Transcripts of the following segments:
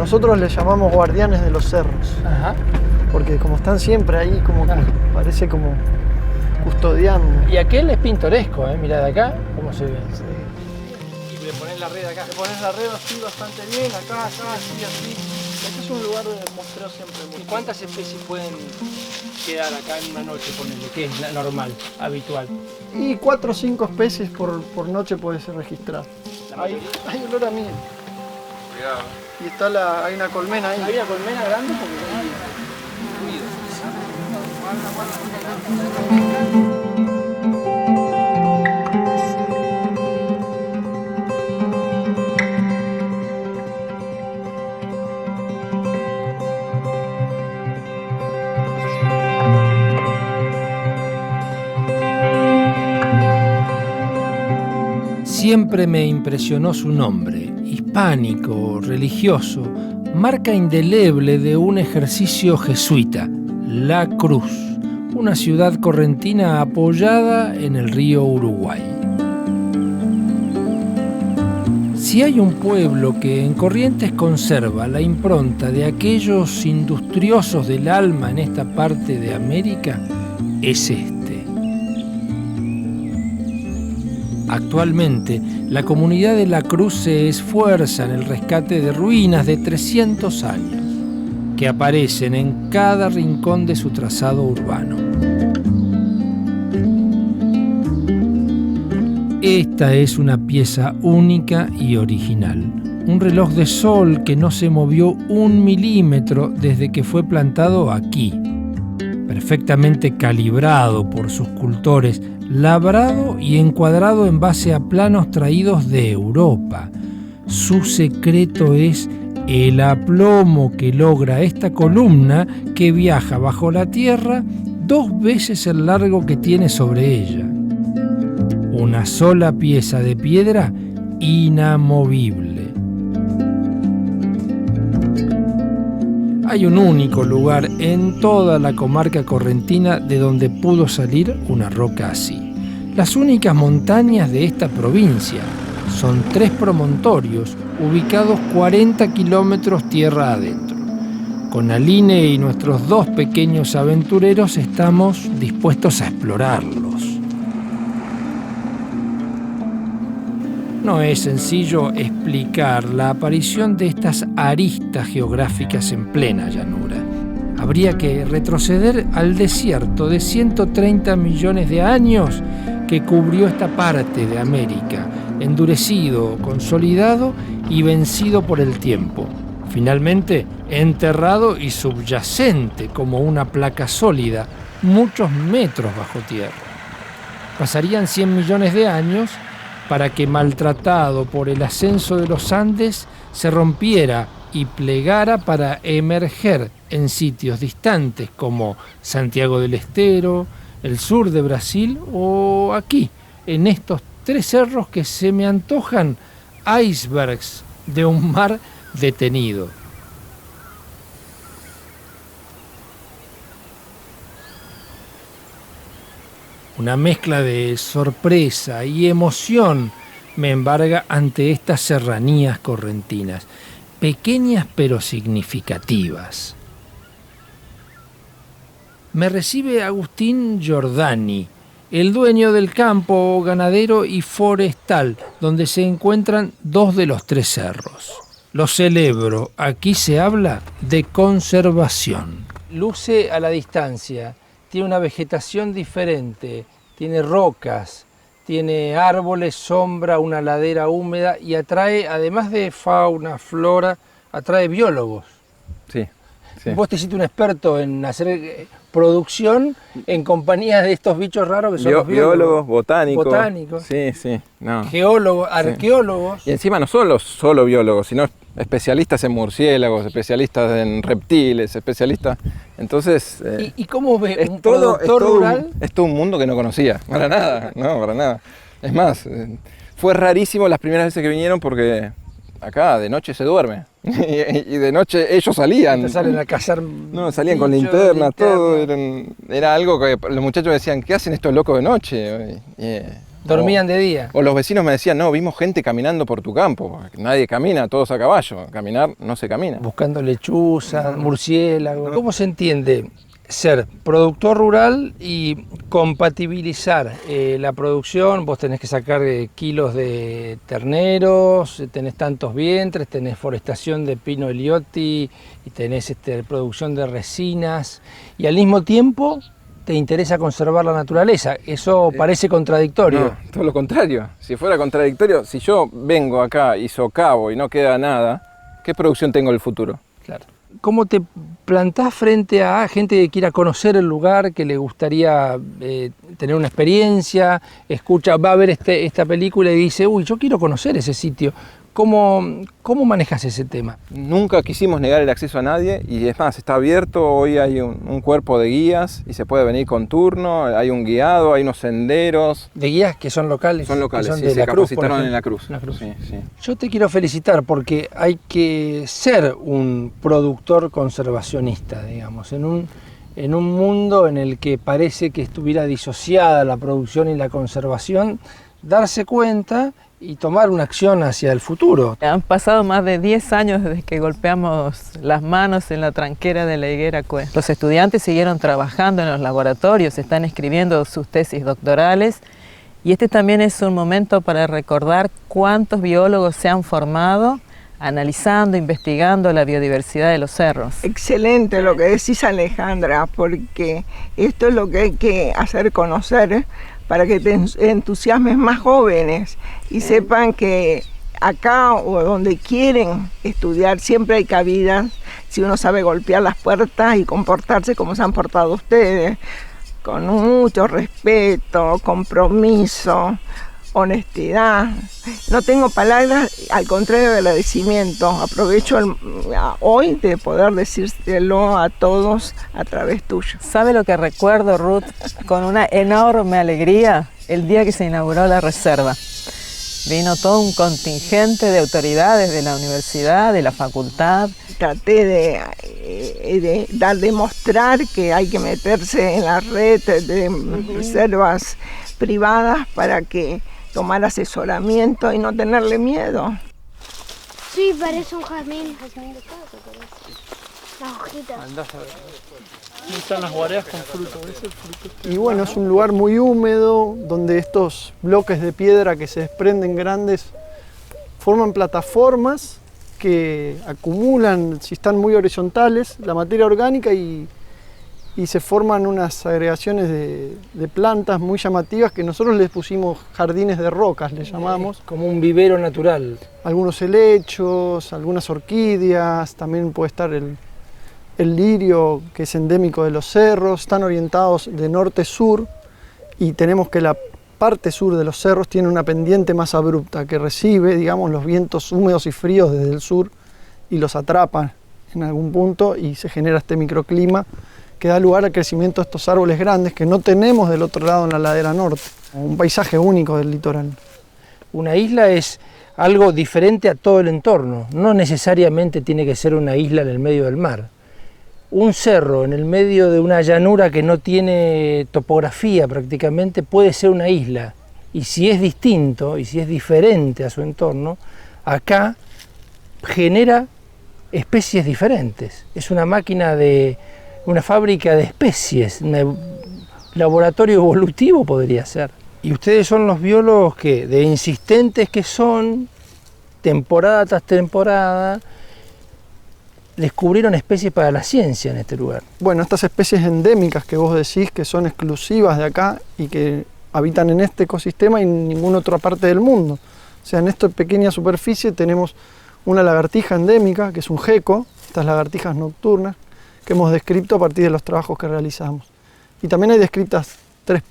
Nosotros les llamamos guardianes de los cerros. Ajá. Porque como están siempre ahí, como que parece como custodiando. Y aquel es pintoresco, mirá de acá cómo se ve. Sí. Y le pones la red acá. Le pones la red así bastante bien, acá, así, así. Este es un lugar de muestreo siempre muy. ¿Y cuántas especies pueden quedar acá en una noche, ponele, que es la normal, habitual? Y 4 o 5 especies por noche puede ser registrado. Hay olor a miel. Cuidado. Y está hay una colmena ahí. ¿Hay una colmena grande? Porque no hay ruido. Siempre me impresionó su nombre, hispánico, religioso, marca indeleble de un ejercicio jesuita, La Cruz, una ciudad correntina apoyada en el río Uruguay. Si hay un pueblo que en Corrientes conserva la impronta de aquellos industriosos del alma en esta parte de América, es este. Actualmente, la comunidad de La Cruz se esfuerza en el rescate de ruinas de 300 años, que aparecen en cada rincón de su trazado urbano. Esta es una pieza única y original, un reloj de sol que no se movió 1 milímetro desde que fue plantado aquí, perfectamente calibrado por sus cultores, labrado y encuadrado en base a planos traídos de Europa. Su secreto es el aplomo que logra esta columna que viaja bajo la tierra 2 veces el largo que tiene sobre ella. Una sola pieza de piedra inamovible. Hay un único lugar en toda la comarca correntina de donde pudo salir una roca así. Las únicas montañas de esta provincia son 3 promontorios ubicados 40 kilómetros tierra adentro. Con Aline y nuestros 2 pequeños aventureros estamos dispuestos a explorarlos. No es sencillo explicar la aparición de estas aristas geográficas en plena llanura. Habría que retroceder al desierto de 130 millones de años que cubrió esta parte de América, endurecido, consolidado y vencido por el tiempo. Finalmente, enterrado y subyacente como una placa sólida, muchos metros bajo tierra. Pasarían 100 millones de años para que, maltratado por el ascenso de los Andes, se rompiera y plegara para emerger en sitios distantes como Santiago del Estero, el sur de Brasil o aquí, en estos 3 cerros que se me antojan icebergs de un mar detenido. Una mezcla de sorpresa y emoción me embarga ante estas serranías correntinas, pequeñas pero significativas. Me recibe Agustín Giordani, el dueño del campo ganadero y forestal, donde se encuentran 2 de los 3 cerros. Lo celebro, aquí se habla de conservación. Luce a la distancia, tiene una vegetación diferente, tiene rocas, tiene árboles, sombra, una ladera húmeda y atrae, además de fauna, flora, atrae biólogos. Sí, sí. Vos te hiciste un experto en hacer producción en compañía de estos bichos raros que son los biólogos, botánicos. Botánicos. Sí, sí. No. Geólogos, arqueólogos. Y encima no son solo biólogos, sino especialistas en murciélagos, especialistas en reptiles, especialistas. Entonces. ¿Y cómo ves un productor rural? Es todo un mundo que no conocía. Para nada, no, para nada. Es más, fue rarísimo las primeras veces que vinieron porque acá de noche se duerme. Y de noche ellos salían. Te salen a cazar. No, salían con linternas, todo. Era algo que los muchachos decían, ¿qué hacen estos locos de noche? Dormían de día. O los vecinos me decían, no, vimos gente caminando por tu campo. Nadie camina, todos a caballo. Caminar no se camina. Buscando lechuza, murciélago. ¿Cómo se entiende ser productor rural y compatibilizar la producción? Vos tenés que sacar kilos de terneros, tenés tantos vientres, tenés forestación de pino elioti y tenés producción de resinas, y al mismo tiempo te interesa conservar la naturaleza. Eso parece contradictorio. No, todo lo contrario. Si fuera contradictorio, si yo vengo acá y socavo y no queda nada, ¿qué producción tengo en el futuro? Claro. ¿Cómo te plantás frente a gente que quiera conocer el lugar, que le gustaría tener una experiencia, va a ver esta película y dice, uy, yo quiero conocer ese sitio? ¿Cómo manejas ese tema? Nunca quisimos negar el acceso a nadie, y es más, está abierto. Hoy hay un cuerpo de guías y se puede venir con turno, hay un guiado, hay unos senderos. ¿De guías que son locales? Son locales, son sí, de se la Cruz, capacitaron en la Cruz. La Cruz. Sí, sí. Yo te quiero felicitar porque hay que ser un productor conservacionista, digamos, en un mundo en el que parece que estuviera disociada la producción y la conservación, darse cuenta y tomar una acción hacia el futuro. Han pasado más de 10 años desde que golpeamos las manos en la tranquera de la higuera Cue. Los estudiantes siguieron trabajando en los laboratorios, están escribiendo sus tesis doctorales, y este también es un momento para recordar cuántos biólogos se han formado analizando, investigando la biodiversidad de los cerros. Excelente lo que decís, Alejandra, porque esto es lo que hay que hacer conocer para que te entusiasmes más jóvenes y sepan que acá o donde quieren estudiar siempre hay cabida si uno sabe golpear las puertas y comportarse como se han portado ustedes, con mucho respeto, compromiso, honestidad. No tengo palabras, al contrario de agradecimiento. Aprovecho hoy de poder decírselo a todos a través tuyo. ¿Sabe lo que recuerdo, Ruth, con una enorme alegría? El día que se inauguró la reserva. Vino todo un contingente de autoridades de la universidad, de la facultad. Traté de demostrar que hay que meterse en la red de reservas privadas para que tomar asesoramiento y no tenerle miedo. Sí, parece un jazmín. Las hojitas. Ahí están las guareas con fruto. ¿Ves el fruto? Y bueno, es un lugar muy húmedo, donde estos bloques de piedra que se desprenden grandes forman plataformas que acumulan, si están muy horizontales, la materia orgánica y se forman unas agregaciones de plantas muy llamativas que nosotros les pusimos jardines de rocas, le llamamos. Como un vivero natural. Algunos helechos, algunas orquídeas, también puede estar el lirio, que es endémico de los cerros. Están orientados de norte-sur y tenemos que la parte sur de los cerros tiene una pendiente más abrupta que recibe, digamos, los vientos húmedos y fríos desde el sur y los atrapan en algún punto y se genera este microclima que da lugar al crecimiento de estos árboles grandes que no tenemos del otro lado en la ladera norte. Un paisaje único del litoral. Una isla es algo diferente a todo el entorno, no necesariamente tiene que ser una isla en el medio del mar. Un cerro en el medio de una llanura que no tiene topografía prácticamente puede ser una isla, y si es distinto y si es diferente a su entorno, acá genera especies diferentes. Es una máquina una fábrica de especies, un laboratorio evolutivo podría ser. Y ustedes son los biólogos que, de insistentes que son, temporada tras temporada, descubrieron especies para la ciencia en este lugar. Bueno, estas especies endémicas que vos decís que son exclusivas de acá y que habitan en este ecosistema y en ninguna otra parte del mundo. O sea, en esta pequeña superficie tenemos una lagartija endémica, que es un geco, estas lagartijas nocturnas, que hemos descrito a partir de los trabajos que realizamos. Y también hay descritas tres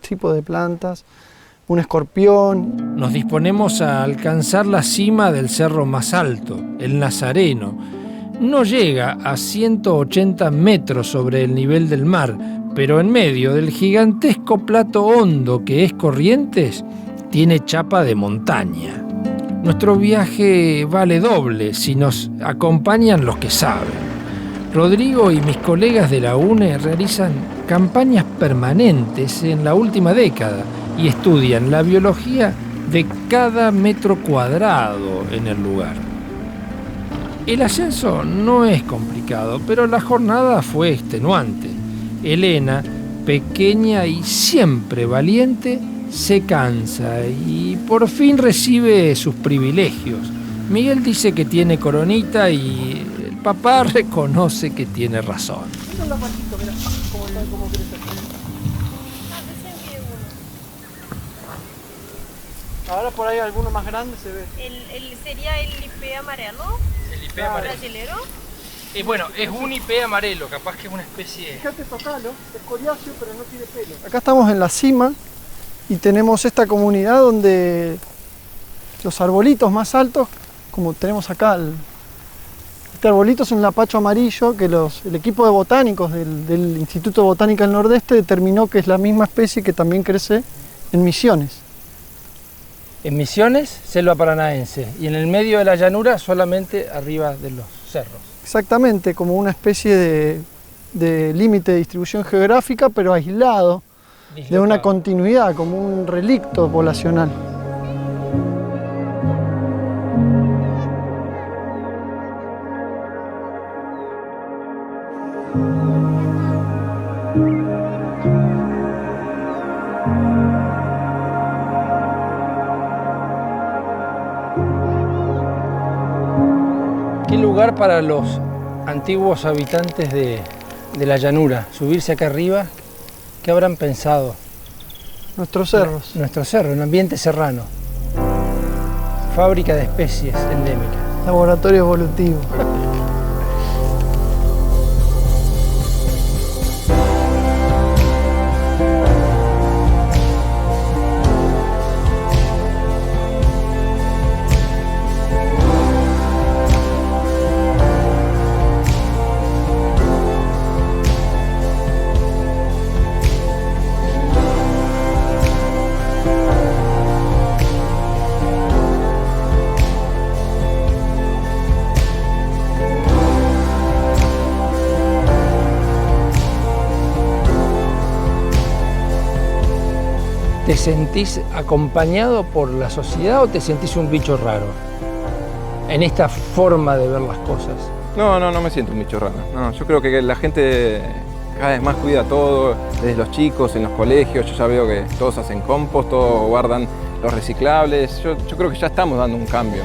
tipos de plantas, un escorpión. Nos disponemos a alcanzar la cima del cerro más alto, el Nazareno. No llega a 180 metros sobre el nivel del mar, pero en medio del gigantesco plato hondo que es Corrientes, tiene chapa de montaña. Nuestro viaje vale doble si nos acompañan los que saben. Rodrigo y mis colegas de la UNE realizan campañas permanentes en la última década y estudian la biología de cada metro cuadrado en el lugar. El ascenso no es complicado, pero la jornada fue extenuante. Elena, pequeña y siempre valiente, se cansa y por fin recibe sus privilegios. Miguel dice que tiene coronita y el papá reconoce que tiene razón. Ahora por ahí alguno más grande se ve. Sería el ipé amarelo. El ipé amarelo. Brasilero. Bueno, es un ipé amarelo, capaz que es una especie... Fíjate, tocalo, es coriáceo pero no tiene pelo. Acá estamos en la cima y tenemos esta comunidad donde los arbolitos más altos, como tenemos acá, este arbolito es un lapacho amarillo que el equipo de botánicos del Instituto de Botánica del Nordeste determinó que es la misma especie que también crece en Misiones. En Misiones, selva paranaense, y en el medio de la llanura solamente arriba de los cerros. Exactamente, como una especie de límite de distribución geográfica, pero aislado de una continuidad, como un relicto poblacional. ¿Qué lugar para los antiguos habitantes de la llanura? Subirse acá arriba, ¿qué habrán pensado? Nuestros cerros. Nuestro cerro, un ambiente serrano. Fábrica de especies endémicas. Laboratorio evolutivo. ¿Te sentís acompañado por la sociedad o te sentís un bicho raro en esta forma de ver las cosas? No me siento un bicho raro. No, yo creo que la gente cada vez más cuida todo, desde los chicos, en los colegios. Yo ya veo que todos hacen compost, todos guardan los reciclables. Yo creo que ya estamos dando un cambio.